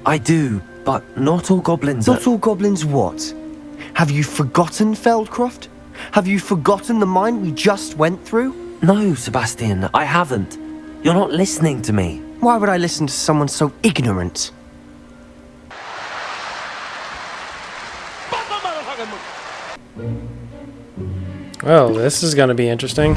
I do, but not all goblins are... Not all goblins what? Have you forgotten Feldcroft? Have you forgotten the mine we just went through? No, Sebastian, I haven't. You're not listening to me. Why would I listen to someone so ignorant? Well, this is gonna be interesting.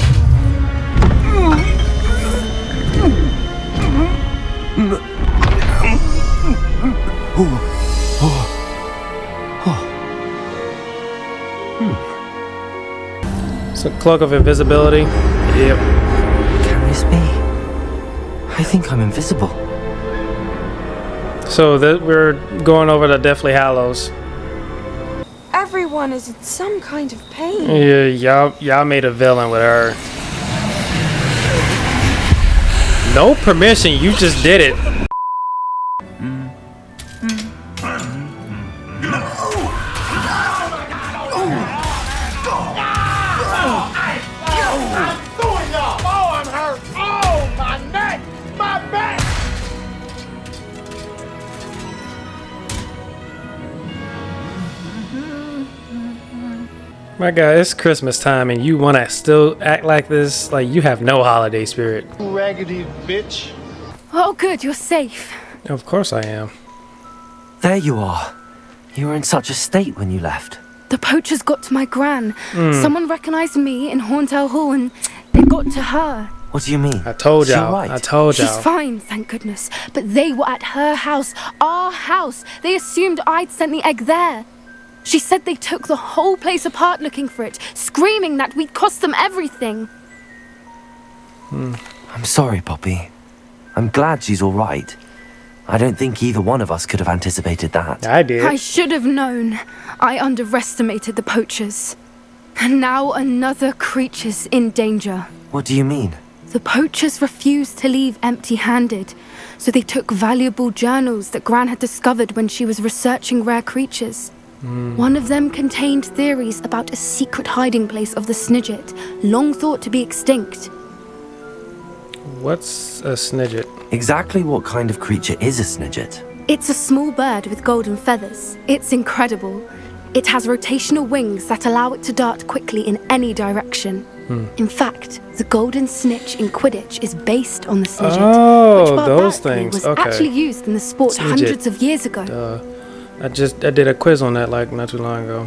It's a cloak of invisibility. Yep. Can this be? I think I'm invisible. So we're going over to Deathly Hallows. Everyone is in some kind of pain. Yeah, y'all made a villain with her. No permission, you just did it. My God, it's Christmas time and you want to still act like this? Like you have no holiday spirit. Raggedy bitch. Oh, good, you're safe. Of course I am. There you are. You were in such a state when you left. The poachers got to my gran. Someone recognized me in Horntail Hall and it got to her. What do you mean? I told Is she y'all. all right? I told y'all. She's fine, thank goodness. But they were at her house, our house. They assumed I'd sent the egg there. She said they took the whole place apart looking for it, screaming that we'd cost them everything. I'm sorry, Poppy. I'm glad she's all right. I don't think either one of us could have anticipated that. I did. I should have known. I underestimated the poachers. And now another creature's in danger. What do you mean? The poachers refused to leave empty-handed, so they took valuable journals that Gran had discovered when she was researching rare creatures. One of them contained theories about a secret hiding place of the Snidget, long thought to be extinct. What's a Snidget? Exactly what kind of creature is a Snidget? It's a small bird with golden feathers. It's incredible. It has rotational wings that allow it to dart quickly in any direction. In fact, the golden snitch in Quidditch is based on the Snidget, Oh, which those barbarously things. was Okay. actually used in the sport Snidget. hundreds of years ago. I did a quiz on that like not too long ago.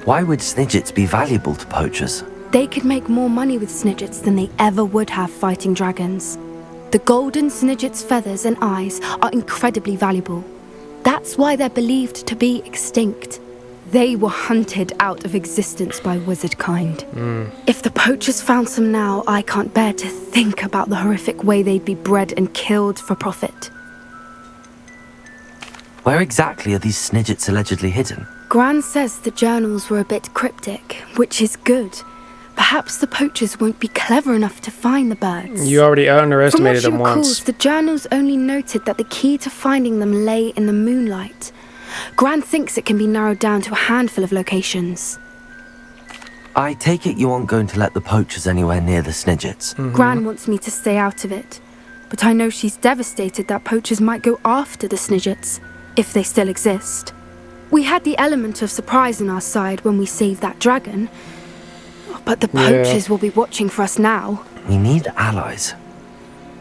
Why would Snidgets be valuable to poachers? They could make more money with Snidgets than they ever would have fighting dragons. The golden Snidget's feathers and eyes are incredibly valuable. That's why they're believed to be extinct. They were hunted out of existence by wizard kind. If the poachers found some now, I can't bear to think about the horrific way they'd be bred and killed for profit. Where exactly are these Snidgets allegedly hidden? Gran says the journals were a bit cryptic, which is good. Perhaps the poachers won't be clever enough to find the birds. You already underestimated From them what she recalls, once. the journals only noted that the key to finding them lay in the moonlight. Gran thinks it can be narrowed down to a handful of locations. I take it you aren't going to let the poachers anywhere near the Snidgets. Gran wants me to stay out of it, but I know she's devastated that poachers might go after the Snidgets, if they still exist. We had the element of surprise on our side when we saved that dragon, but the poachers will be watching for us now. We need allies.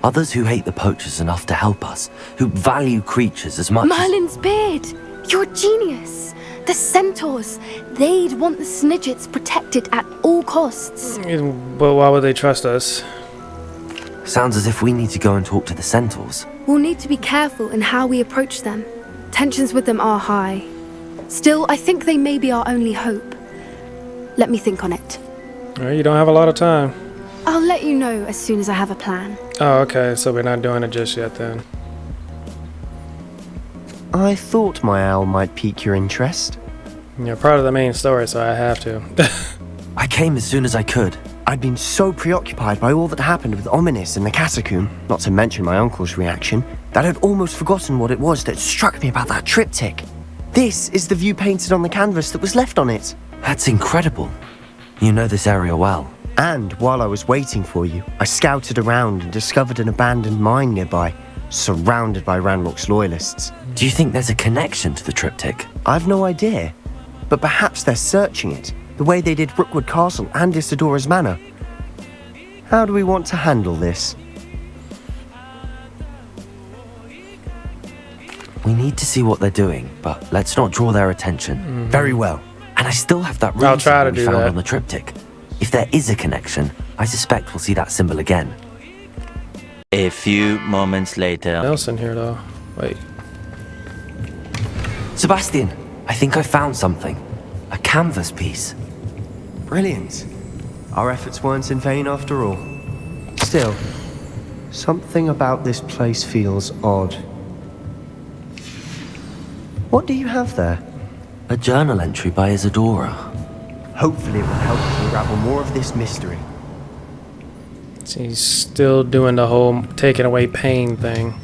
Others who hate the poachers enough to help us, who value creatures as much Merlin's beard! You're a genius! The centaurs! They'd want the Snidgets protected at all costs. But why would they trust us? Sounds as if we need to go and talk to the centaurs. We'll need to be careful in how we approach them. Tensions with them are high. Still, I think they may be our only hope. Let me think on it. You don't have a lot of time. I'll let you know as soon as I have a plan. Oh, okay, so we're not doing it just yet then. I thought my owl might pique your interest. You're part of the main story, so I have to. I came as soon as I could. I'd been so preoccupied by all that happened with Ominis and the catacomb, not to mention my uncle's reaction, that I'd almost forgotten what it was that struck me about that triptych. This is the view painted on the canvas that was left on it. That's incredible. You know this area well. And while I was waiting for you, I scouted around and discovered an abandoned mine nearby. surrounded by Ranrock's loyalists. Do you think there's a connection to the triptych? I've no idea, but perhaps they're searching it, the way they did Rookwood Castle and Isidora's Manor. How do we want to handle this? We need to see what they're doing, but let's not draw their attention. Very well. And I still have that I'll rune try symbol to we do found that. on the triptych. If there is a connection, I suspect we'll see that symbol again. A few moments later. Else in here though. Wait. Sebastian, I think I found something. A canvas piece. Brilliant. Our efforts weren't in vain after all. Still, something about this place feels odd. What do you have there? A journal entry by Isidora. Hopefully it will help us unravel more of this mystery. She's still doing the whole taking away pain thing.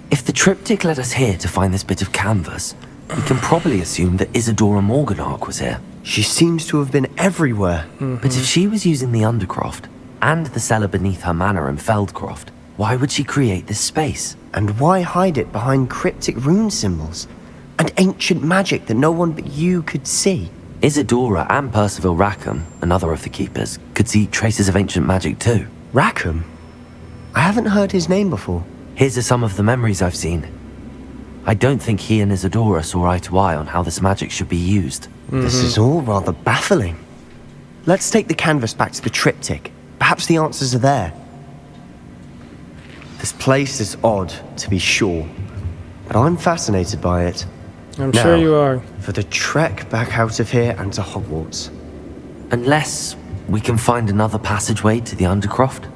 If the triptych led us here to find this bit of canvas, we can probably assume that Isidora Morganark was here. She seems to have been everywhere. But if she was using the Undercroft and the cellar beneath her manor in Feldcroft, why would she create this space? And why hide it behind cryptic rune symbols? And ancient magic that no one but you could see? Isidora and Percival Rackham, another of the keepers, could see traces of ancient magic too. Rackham? I haven't heard his name before. Here's are some of the memories I've seen. I don't think he and Isidora saw eye to eye on how this magic should be used. This is all rather baffling. Let's take the canvas back to the triptych. Perhaps the answers are there. This place is odd, to be sure, but I'm fascinated by it. I'm Now, sure you are. For the trek back out of here and to Hogwarts. Unless we can find another passageway to the Undercroft.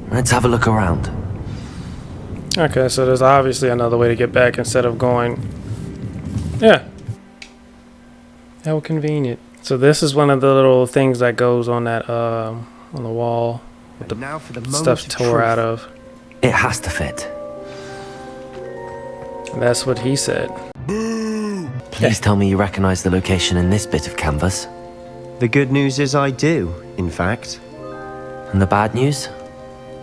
Let's have a look around. Okay, so there's obviously another way to get back instead of going. Yeah. How convenient. So this is one of the little things that goes on that on the wall with the Now for the moment stuff of tore truth. out of. It has to fit. That's what he said. Please tell me you recognize the location in this bit of canvas. The good news is I do, in fact. And the bad news?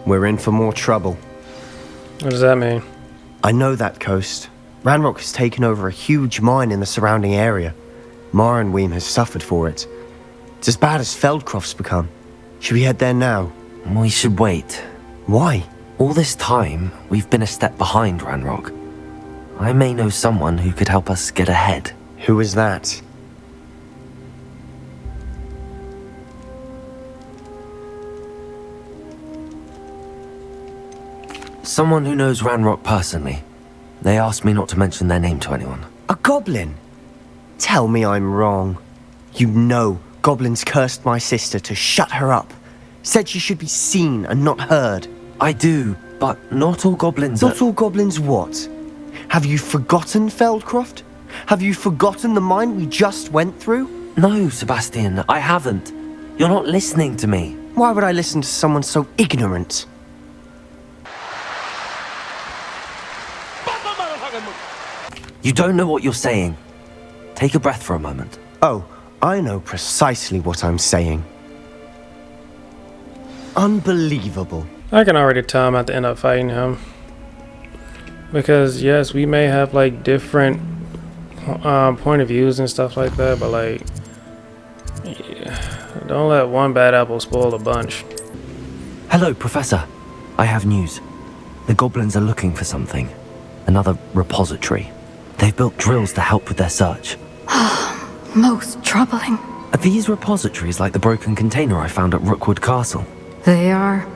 We're in for more trouble. What does that mean? I know that coast. Ranrock has taken over a huge mine in the surrounding area. Marrenweem has suffered for it. It's as bad as Feldcroft's become. Should we head there now? We should wait. Why? All this time, we've been a step behind Ranrock. I may know someone who could help us get ahead. Who is that? Someone who knows Ranrock personally. They asked me not to mention their name to anyone. A goblin? Tell me I'm wrong. You know goblins cursed my sister to shut her up. Said she should be seen and not heard. I do, but not all goblins Not all goblins what? Have you forgotten Feldcroft? Have you forgotten the mine we just went through? No, Sebastian, I haven't. You're not listening to me. Why would I listen to someone so ignorant? You don't know what you're saying. Take a breath for a moment. Oh, I know precisely what I'm saying. Unbelievable. I can already tell I'm about to end up fighting him. Because yes, we may have like different point of views and stuff like that, but like, yeah, don't let one bad apple spoil a bunch. Hello, Professor. I have news. The goblins are looking for something. Another repository. They've built drills to help with their search. Most troubling. Are these repositories like the broken container I found at Rookwood Castle? They are.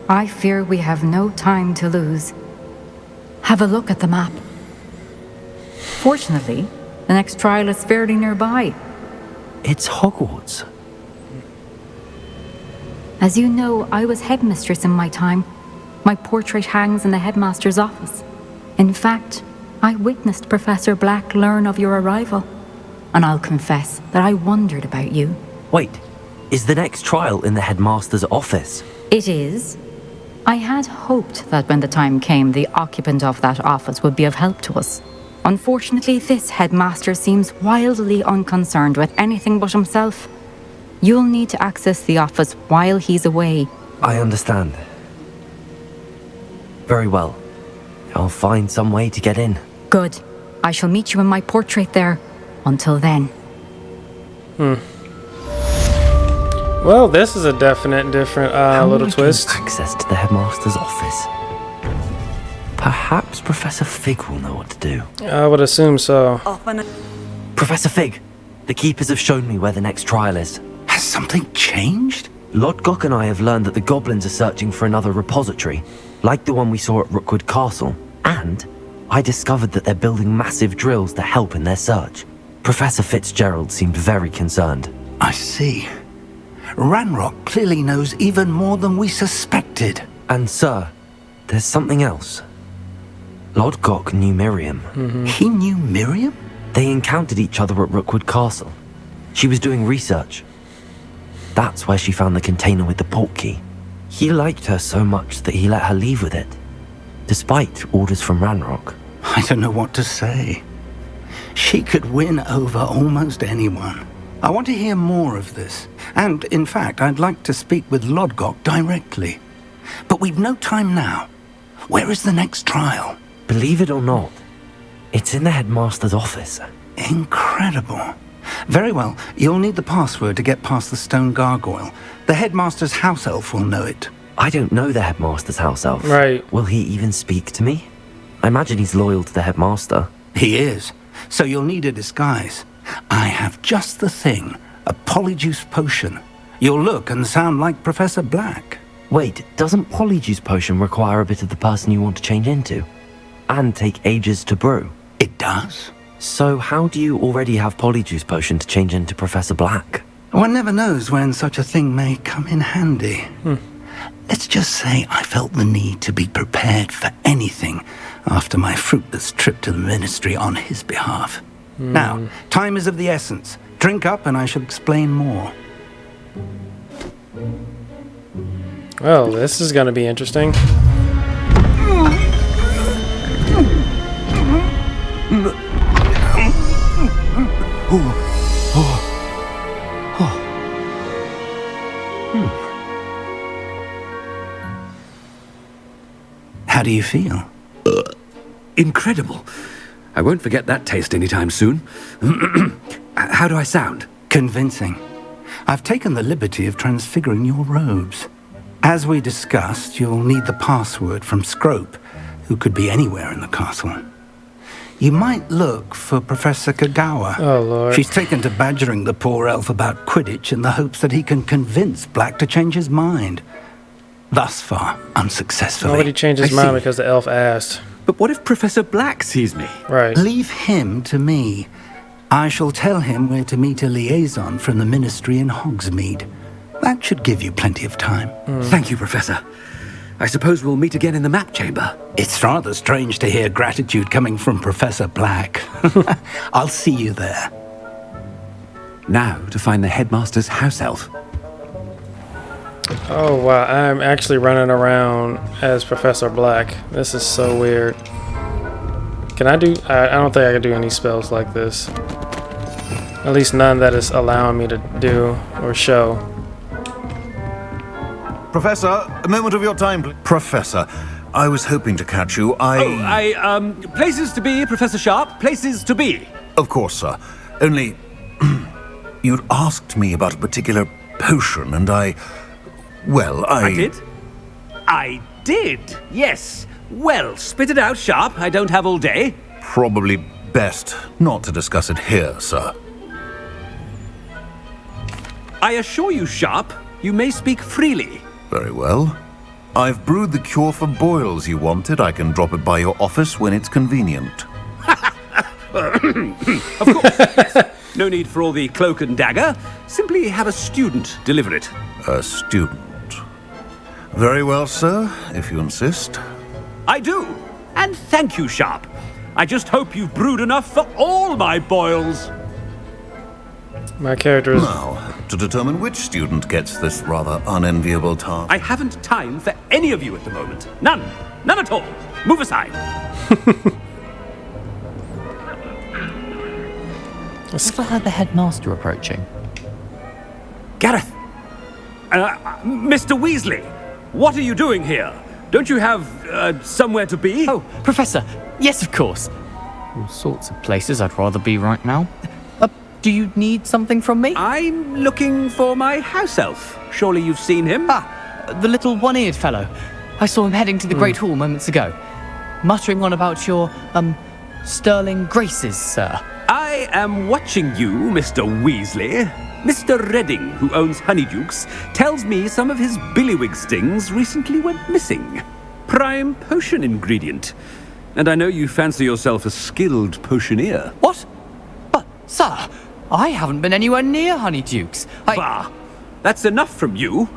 I fear we have no time to lose. Have a look at the map. Fortunately, the next trial is fairly nearby. It's Hogwarts. As you know, I was headmistress in my time. My portrait hangs in the headmaster's office. In fact, I witnessed Professor Black learn of your arrival. And I'll confess that I wondered about you. Wait, is the next trial in the headmaster's office? It is. I had hoped that when the time came, the occupant of that office would be of help to us. Unfortunately, this headmaster seems wildly unconcerned with anything but himself. You'll need to access the office while he's away. I understand. Very well. I'll find some way to get in. Good. I shall meet you in my portrait there. Until then. Well, this is a definite different How will little I twist. gain access to the headmaster's office? Perhaps Professor Fig will know what to do. I would assume so. Professor Fig, the keepers have shown me where the next trial is. Has something changed? Lodgok and I have learned that the goblins are searching for another repository, like the one we saw at Rookwood Castle. And I discovered that they're building massive drills to help in their search. Professor Fitzgerald seemed very concerned. I see. Ranrock clearly knows even more than we suspected. And sir, there's something else. Lodgok knew Miriam. He knew Miriam? They encountered each other at Rookwood Castle. She was doing research. That's where she found the container with the portkey. He liked her so much that he let her leave with it, despite orders from Ranrock. I don't know what to say. She could win over almost anyone. I want to hear more of this. And, in fact, I'd like to speak with Lodgok directly. But we've no time now. Where is the next trial? Believe it or not, it's in the headmaster's office. Incredible. Very well, you'll need the password to get past the stone gargoyle. The headmaster's house elf will know it. I don't know the headmaster's house elf. Right. Will he even speak to me? I imagine he's loyal to the headmaster. He is. So you'll need a disguise. I have just the thing. A polyjuice potion. You'll look and sound like Professor Black. Wait, doesn't Polyjuice Potion require a bit of the person you want to change into? And take ages to brew? It does. So how do you already have Polyjuice Potion to change into Professor Black? One never knows when such a thing may come in handy. Let's just say I felt the need to be prepared for anything after my fruitless trip to the ministry on his behalf. Now, time is of the essence. Drink up and I shall explain more. Well, this is going to be interesting. How do you feel? Incredible. I won't forget that taste anytime soon. How do I sound? Convincing. I've taken the liberty of transfiguring your robes. As we discussed, you'll need the password from Scrope, who could be anywhere in the castle. You might look for Professor Kagawa. Oh, Lord. She's taken to badgering the poor elf about Quidditch in the hopes that he can convince Black to change his mind. Thus far, unsuccessfully. Nobody changed his I mind see. because the elf asked. But what if Professor Black sees me? Right. Leave him to me. I shall tell him where to meet a liaison from the ministry in Hogsmeade. That should give you plenty of time. Thank you, Professor. I suppose we'll meet again in the map chamber. It's rather strange to hear gratitude coming from Professor Black. I'll see you there. Now to find the headmaster's house elf. Oh, wow. I'm actually running around as Professor Black. This is so weird. Can I do... I don't think I can do any spells like this. At least none that is allowing me to do or show. Professor, a moment of your time, please. Professor, I was hoping to catch you. Places to be, Professor Sharp. Places to be. Of course, sir. Only... you'd asked me about a particular potion, and I did? I did, yes. Well, spit it out, Sharp. I don't have all day. Probably best not to discuss it here, sir. I assure you, Sharp, you may speak freely. Very well. I've brewed the cure for boils you wanted. I can drop it by your office when it's convenient. Of course, yes. No need for all the cloak and dagger. Simply have a student deliver it. A student. Very well, sir, if you insist. I do. And thank you, Sharp. I just hope you've brewed enough for all my boils. My character is... Now, to determine which student gets this rather unenviable task. I haven't time for any of you at the moment. None. None at all. Move aside. Never had the headmaster approaching. Gareth. Mr. Weasley, what are you doing here? Don't you have somewhere to be? Oh, Professor. Yes, of course. All sorts of places I'd rather be right now. Do you need something from me? I'm looking for my house elf. Surely you've seen him? The little one-eared fellow. I saw him heading to the Great Hall moments ago, muttering on about your, sterling graces, sir. I am watching you, Mr. Weasley. Mr. Redding, who owns Honeydukes, tells me some of his billywig stings recently went missing. Prime potion ingredient. And I know you fancy yourself a skilled potioneer. What? But, sir, I haven't been anywhere near Honeydukes. Bah! That's enough from you.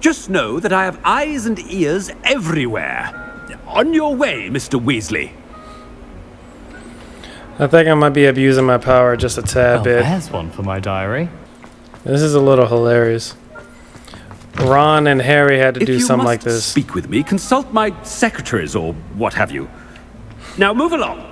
Just know that I have eyes and ears everywhere. On your way, Mr. Weasley. I think I might be abusing my power just a tad bit. There's one for my diary. This is a little hilarious. Ron and Harry had to do something like If you this. must speak with me, consult my secretaries or what have you. Now move along.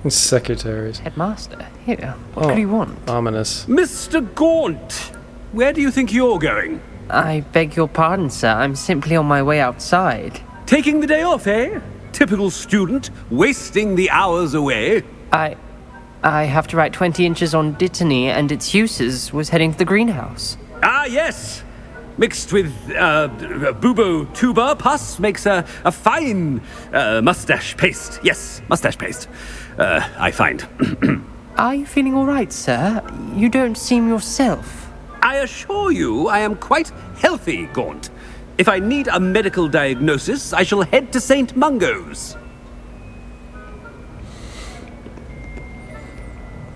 Secretaries. Headmaster, here. What could you want? Ominous. Mr. Gaunt, where do you think you're going? I beg your pardon, sir. I'm simply on my way outside. Taking the day off, eh? Typical student, wasting the hours away. I have to write 20 inches on Dittany and its uses. Was heading to the greenhouse. Ah, yes. Mixed with bubo tuber pus makes a fine mustache paste. Yes, mustache paste. I find. Are you feeling all right, sir? You don't seem yourself. I assure you I am quite healthy, Gaunt. If I need a medical diagnosis, I shall head to St. Mungo's.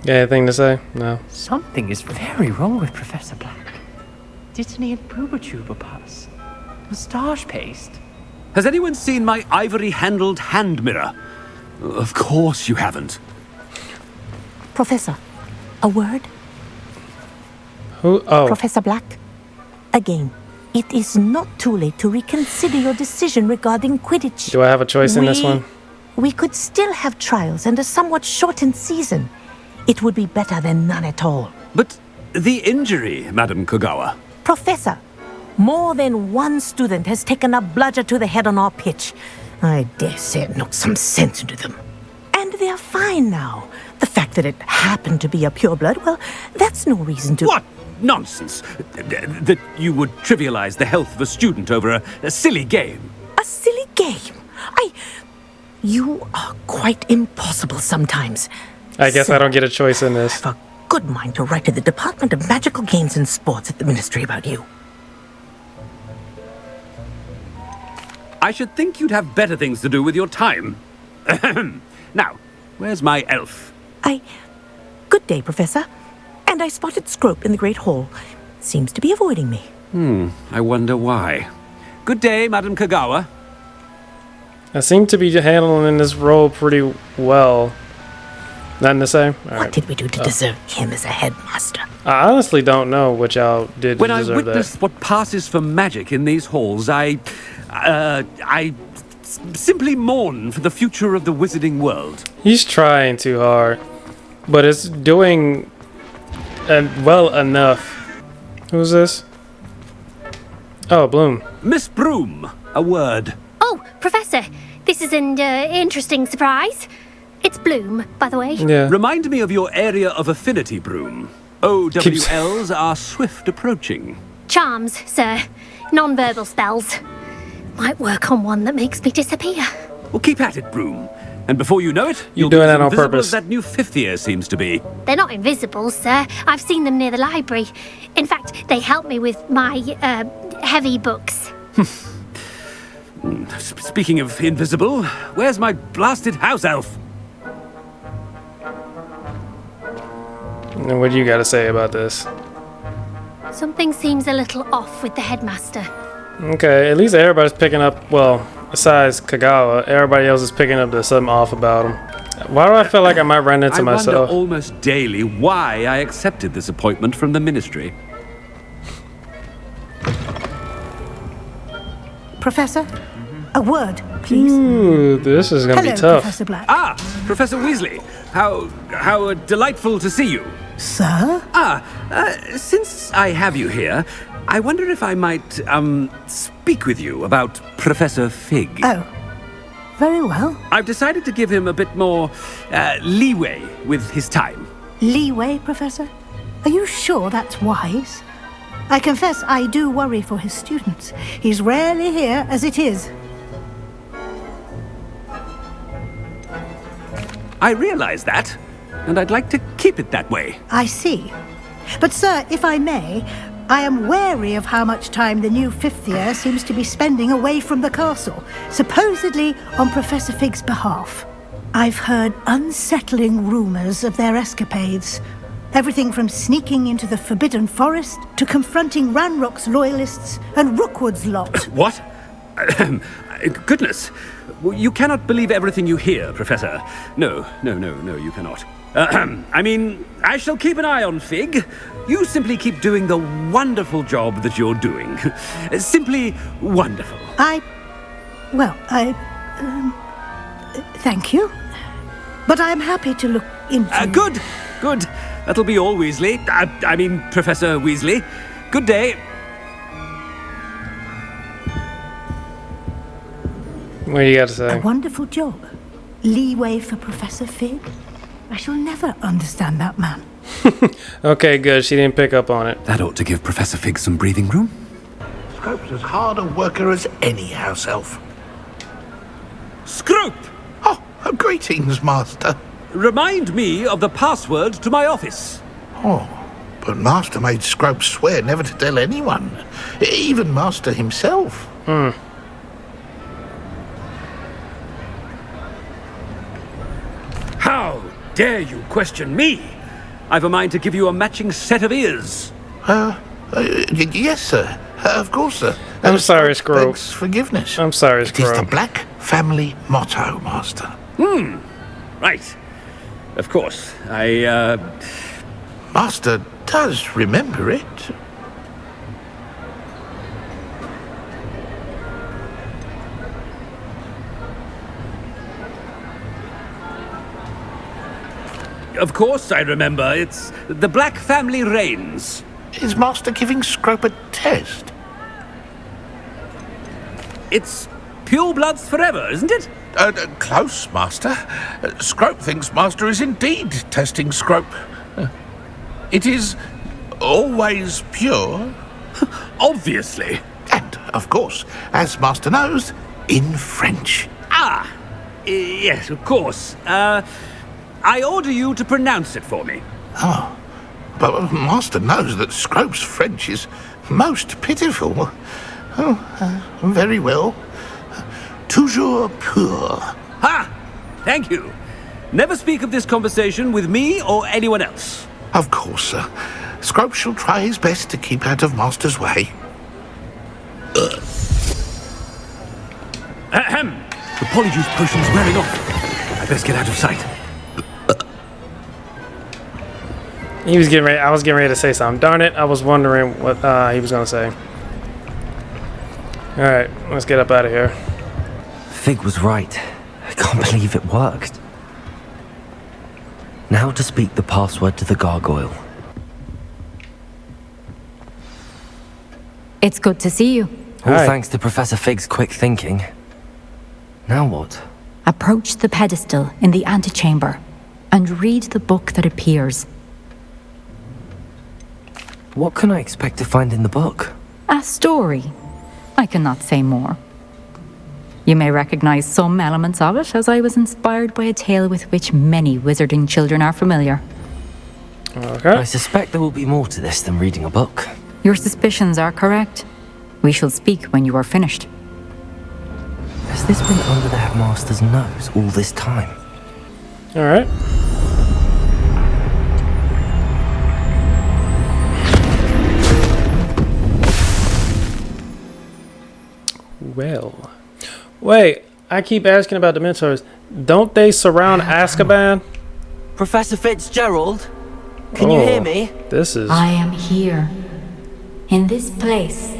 Yeah, anything to say? No. Something is very wrong with Professor Black. Dittany and Boobertuber pus. Moustache paste. Has anyone seen my ivory-handled hand mirror? Of course you haven't. Professor, a word? Who? Oh. Professor Black? Again, it is not too late to reconsider your decision regarding Quidditch. Do I have a choice in this one? We could still have trials and a somewhat shortened season. It would be better than none at all. But the injury, Madam Kogawa. Professor, more than one student has taken a bludger to the head on our pitch. I dare say it knocked some sense into them. And they're fine now. The fact that it happened to be a pureblood, well, that's no reason to... What nonsense! That you would trivialize the health of a student over a silly game. A silly game? You are quite impossible sometimes. I guess I don't get a choice in this. I have a good mind to write to the Department of Magical Games and Sports at the Ministry about you. I should think you'd have better things to do with your time. Now, where's my elf? Good day, Professor. And I spotted Scrope in the Great Hall. Seems to be avoiding me. I wonder why. Good day, Madam Kogawa. I seem to be handling this role pretty well. Nothing to say? All What right. did we do to deserve him as a headmaster? I honestly don't know what y'all did to When I deserve witness that. what passes for magic in these halls, I simply mourn for the future of the wizarding world. He's trying too hard, but it's doing well enough. Who's this? Oh, Bloom. Miss Broom, a word. Oh, Professor, this is an interesting surprise. It's Bloom, by the way. Yeah. Remind me of your area of affinity, Broom. OWLs are swift approaching. Charms, sir. Non-verbal spells. Might work on one that makes me disappear. Well, keep at it, Broom. And before you know it, you'll doing be as that on invisible purpose. as that new fifth year seems to be. They're not invisible, sir. I've seen them near the library. In fact, they help me with my, heavy books. Speaking of invisible, where's my blasted house elf? And what do you got to say about this? Something seems a little off with the headmaster. Okay, at least everybody's picking up, well, besides Kagawa, everybody else is picking up there's something off about him. Why do I feel like I might run into I myself? wonder almost daily why I accepted this appointment from the ministry. Professor, a word, please. Ooh, this is gonna Hello, be tough. Professor Black. Ah, Professor Weasley, how delightful to see you. Sir? Since I have you here, I wonder if I might, speak with you about Professor Fig. Oh, very well. I've decided to give him a bit more, leeway with his time. Leeway, Professor? Are you sure that's wise? I confess I do worry for his students. He's rarely here as it is. I realize that, and I'd like to keep it that way. I see. But, sir, if I may, I am wary of how much time the new fifth year seems to be spending away from the castle, supposedly on Professor Fig's behalf. I've heard unsettling rumors of their escapades. Everything from sneaking into the Forbidden Forest to confronting Ranrock's loyalists and Rookwood's lot. What? Goodness. You cannot believe everything you hear, Professor. No, you cannot. I mean, I shall keep an eye on Fig. You simply keep doing the wonderful job that you're doing. Simply wonderful. Thank you. But I'm happy to look into... Good. That'll be all, Weasley. I mean, Professor Weasley. Good day. What do you got to say? A wonderful job. Leeway for Professor Fig. I shall never understand that man. Okay, good. She didn't pick up on it. That ought to give Professor Fig some breathing room. Scrope's as hard a worker as any house elf. Scrope! Oh, greetings, Master. Remind me of the password to my office. Oh, but Master made Scrope swear never to tell anyone, even Master himself. How dare you question me? I've a mind to give you a matching set of ears. Yes, sir. Of course, sir. I'm sorry, Scrope. Begs forgiveness. I'm sorry, It is the Scrope. Black family motto, Master. Right. Of course. Master does remember it. Of course I remember. It's the Black family reigns. Is Master giving Scrope a test? It's pure bloods forever, isn't it? Close, Master. Scrope thinks Master is indeed testing Scrope. It is always pure. Obviously. And, of course, as Master knows, in French. Yes, of course. I order you to pronounce it for me. Oh, but Master knows that Scrope's French is most pitiful. Very well. Toujours pur. Ha! Thank you. Never speak of this conversation with me or anyone else. Of course, sir. Scrope shall try his best to keep out of Master's way. Ahem. The polyjuice potion's wearing off. I best get out of sight. He was getting ready. I was getting ready to say something. Darn it! I was wondering what he was gonna say. All right, let's get up out of here. Fig was right. I can't believe it worked. Now to speak the password to the gargoyle. It's good to see you. All Hi. thanks to Professor Fig's quick thinking. Now what? Approach the pedestal in the antechamber and read the book that appears. What can I expect to find in the book? A story. I cannot say more. You may recognize some elements of it, as I was inspired by a tale with which many wizarding children are familiar. Okay. I suspect there will be more to this than reading a book. Your suspicions are correct. We shall speak when you are finished. Has this been under the headmaster's nose all this time? All right. Well, wait. I keep asking about the Dementors. Don't they surround Azkaban? Professor Fitzgerald? Can you hear me? This is... I am here. In this place,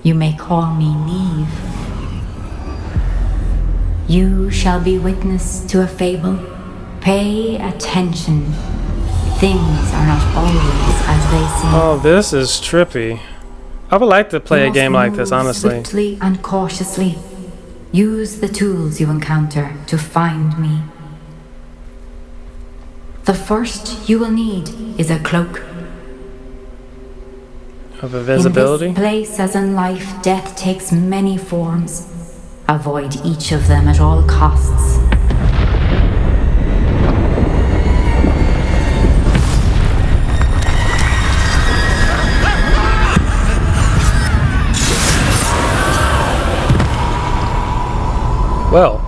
you may call me Neve. You shall be witness to a fable. Pay attention. things are not always as they seem. Oh, this is trippy. I would like to play You a game must like this, move honestly. Swiftly and cautiously. Use the tools you encounter to find me. The first you will need is a cloak. Of invisibility? In this place, as in life, death takes many forms. Avoid each of them at all costs. Well.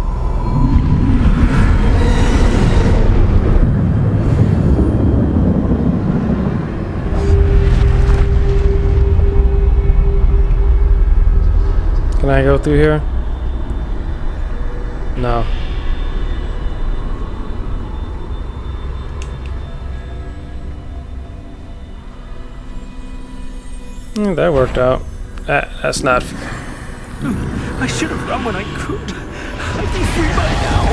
Can I go through here? No. That worked out. That's not. I should have run when I could. I'd be free by now.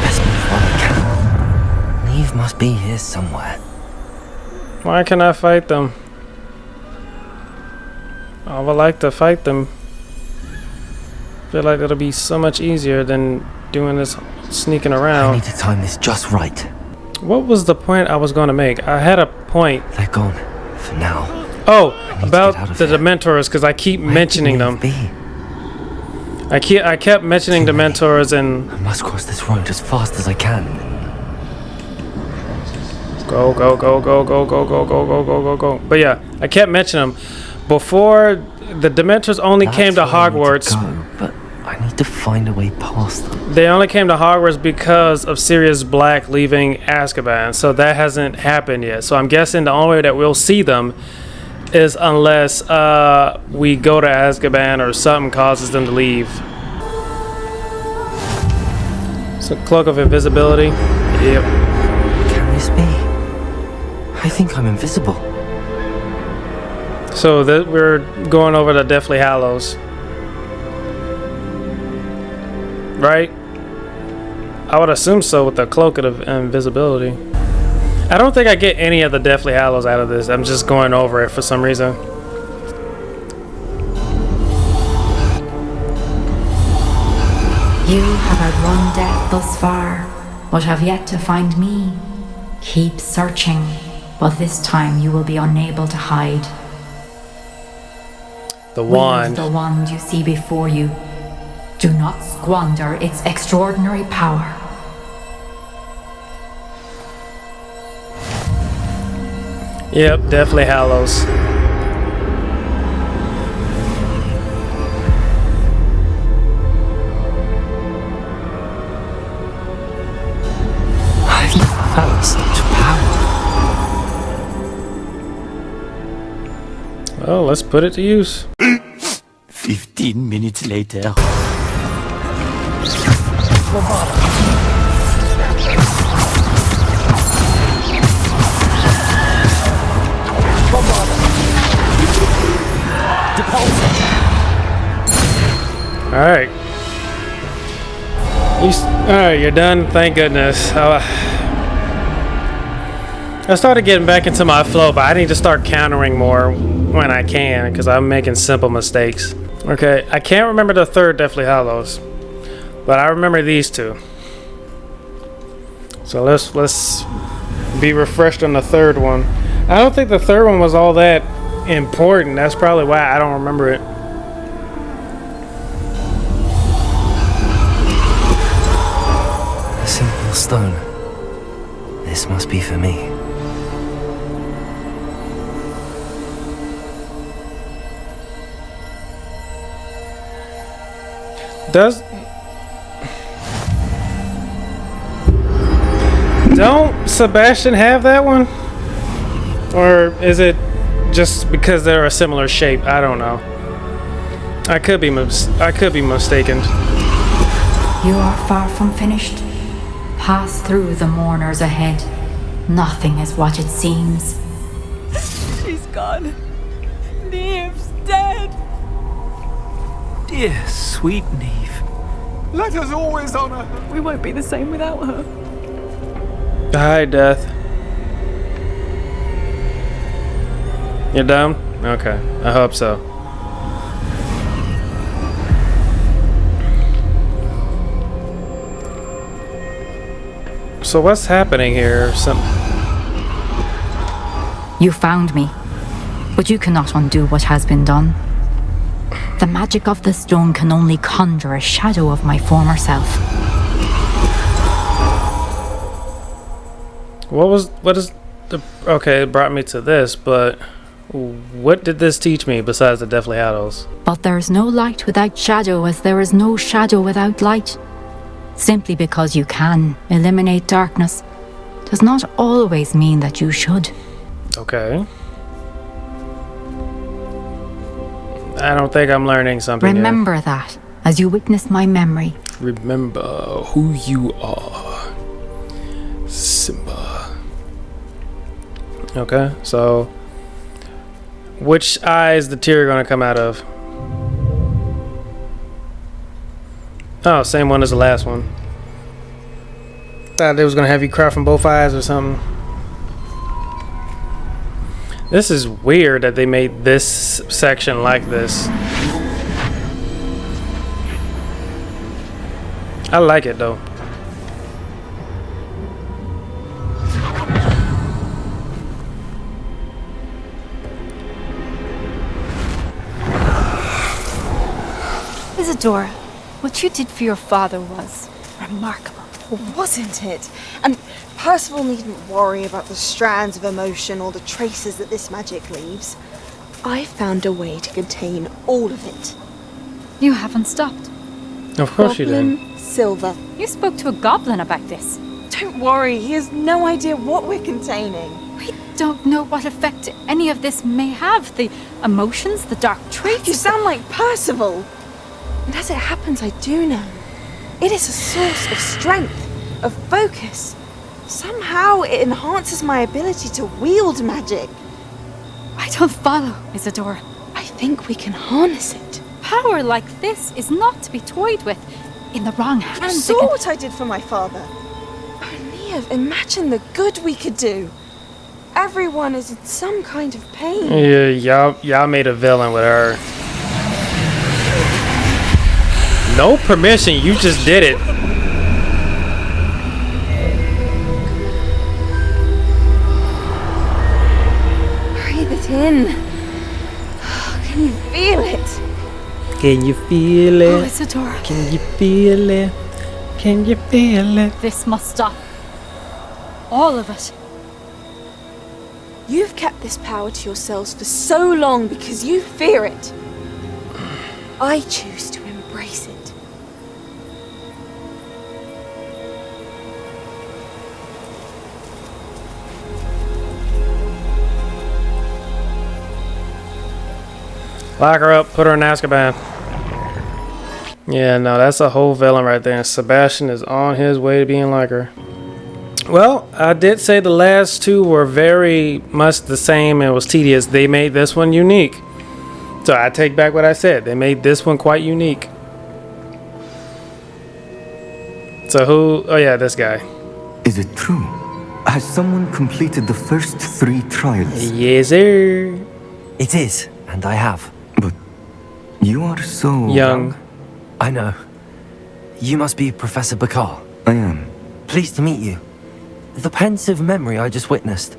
Best move while I can. Neve must be here somewhere. Why can I fight them? I would like to fight them. Feel like it'll be so much easier than doing this sneaking around. I need to time this just right. What was the point I was going to make? I had a point. They're gone for now. Oh, about the Dementors, because I keep mentioning them. I kept mentioning Dementors, and I must cross this road as fast as I can. Go, go, go, go, go, go, go, go, go, go, go, go. But yeah, I kept mentioning them. Before, the Dementors only came to Hogwarts. But I need to find a way past them. They only came to Hogwarts because of Sirius Black leaving Azkaban, so that hasn't happened yet. So I'm guessing the only way that we'll see them is unless we go to Azkaban or something causes them to leave. So Cloak of Invisibility. Yep. Can this be? I think I'm invisible. So we're going over to Deathly Hallows. Right? I would assume so with the Cloak of Invisibility. I don't think I get any of the Deathly Hallows out of this. I'm just going over it for some reason. You have outrun death thus far, but have yet to find me. Keep searching, but this time you will be unable to hide. The wand. Wield the wand you see before you. Do not squander its extraordinary power. Yep, Deathly Hallows. I've never felt such power. Well, let's put it to use. 15 minutes later. Alright. Alright, you're done. Thank goodness. I started getting back into my flow, but I need to start countering more when I can, because I'm making simple mistakes. Okay, I can't remember the third Deathly Hallows, but I remember these two. So let's be refreshed on the third one. I don't think the third one was all that important. That's probably why I don't remember it. A simple stone. This must be for me. Don't Sebastian have that one? Or is it just because they're a similar shape? I don't know. I could be mistaken. You are far from finished. Pass through the mourners ahead. Nothing is what it seems. She's gone. Neve's dead. Dear, sweet Neve. Let us always honor her. We won't be the same without her. Hi, Death. You're done? Okay, I hope so. So what's happening here? You found me, but you cannot undo what has been done. The magic of the stone can only conjure a shadow of my former self. What is the... Okay, it brought me to this, but what did this teach me besides the Deathly Hallows? But there is no light without shadow, as there is no shadow without light. Simply because you can eliminate darkness does not always mean that you should. Okay. I don't think I'm learning something Remember here. that as you witness my memory. Remember who you are. Simba. Okay, so which eye is the tear gonna come out of? Oh, same one as the last one. Thought they was gonna have you cry from both eyes or something. This is weird that they made this section like this. I like it though. Isidora, what you did for your father was remarkable. Wasn't it? And Percival needn't worry about the strands of emotion or the traces that this magic leaves. I found a way to contain all of it. You haven't stopped. Of course you did. Goblin Silver. You spoke to a goblin about this. Don't worry, he has no idea what we're containing. We don't know what effect any of this may have. The emotions, the dark traits. You sound like Percival. And as it happens, I do know. It is a source of strength, of focus. Somehow it enhances my ability to wield magic. I don't follow, Isidora. I think we can harness it. Power like this is not to be toyed with. In the wrong hands. You saw what I did for my father. Only imagine the good we could do. Everyone is in some kind of pain. Yeah, y'all made a villain with her. No permission, you just did it. Breathe it in. Can you feel it? Can you feel it? Oh, Isidora. Can you feel it? Can you feel it? This must stop. All of it. You've kept this power to yourselves for so long because you fear it. I choose to embrace it. Lock her up, put her in Azkaban. Yeah, no, that's a whole villain right there. And Sebastian is on his way to being like her. Well, I did say the last two were very much the same and was tedious. They made this one unique. So I take back what I said. They made this one quite unique. So who? Oh yeah, this guy. Is it true? Has someone completed the first 3 trials? Yes, sir. It is, and I have. But you are so young. I know. You must be Professor Bakar. I am. Pleased to meet you. The pensive memory I just witnessed.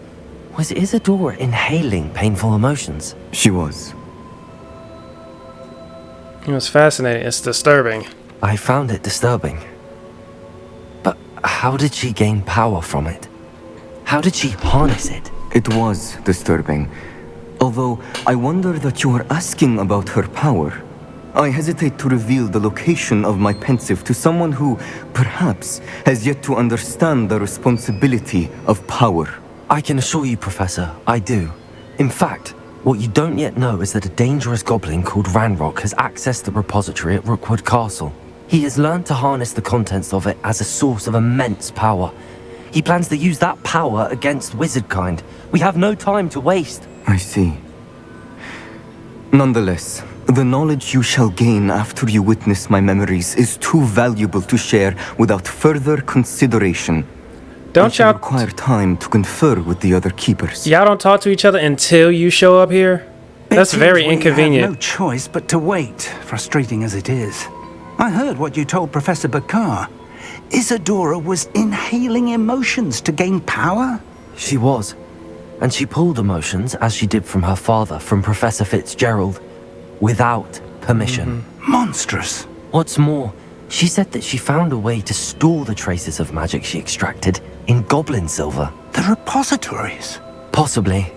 Was Isidora inhaling painful emotions? She was. It was fascinating. It's disturbing. I found it disturbing. But how did she gain power from it? How did she harness it? It was disturbing. Although I wonder that you are asking about her power. I hesitate to reveal the location of my pensive to someone who, perhaps, has yet to understand the responsibility of power. I can assure you, Professor, I do. In fact, what you don't yet know is that a dangerous goblin called Ranrock has accessed the repository at Rookwood Castle. He has learned to harness the contents of it as a source of immense power. He plans to use that power against wizardkind. We have no time to waste. I see. Nonetheless, the knowledge you shall gain after you witness my memories is too valuable to share without further consideration. I shall require time to confer with the other keepers. Y'all don't talk to each other until you show up here? That's very inconvenient. We have no choice but to wait, frustrating as it is. I heard what you told Professor Bakar. Isidora was inhaling emotions to gain power? She was. And she pulled emotions, as she did from her father, from Professor Fitzgerald, without permission. Monstrous. What's more, she said that she found a way to store the traces of magic she extracted in goblin silver. The repositories? Possibly.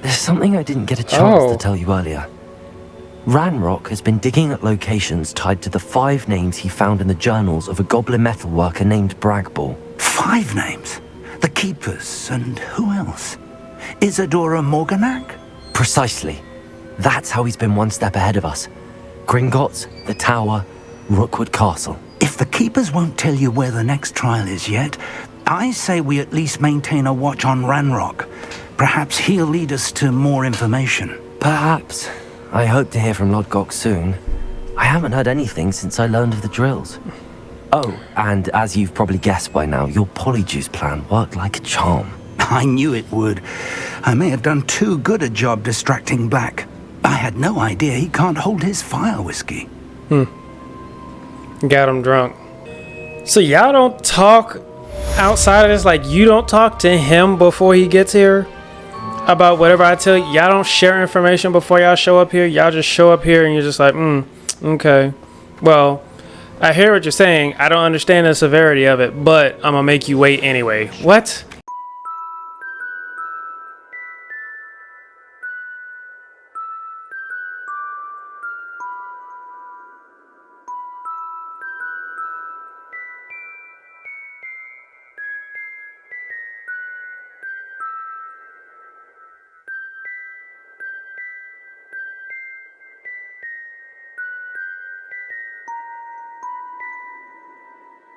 There's something I didn't get a chance to tell you earlier. Ranrock has been digging at locations tied to the 5 names he found in the journals of a goblin metalworker named Bragball. 5 names? The Keepers, and who else? Isidora Morganac? Precisely. That's how he's been one step ahead of us. Gringotts, the Tower, Rookwood Castle. If the Keepers won't tell you where the next trial is yet, I say we at least maintain a watch on Ranrock. Perhaps he'll lead us to more information. Perhaps. I hope to hear from Lodgok soon. I haven't heard anything since I learned of the drills. Oh, and as you've probably guessed by now, your polyjuice plan worked like a charm. I knew it would. I may have done too good a job distracting Black. I had no idea he can't hold his fire whiskey. Got him drunk. So y'all don't talk outside of this? Like, you don't talk to him before he gets here? About whatever I tell you? Y'all don't share information before y'all show up here? Y'all just show up here and you're just like, okay. Well, I hear what you're saying. I don't understand the severity of it, but I'm gonna make you wait anyway. What?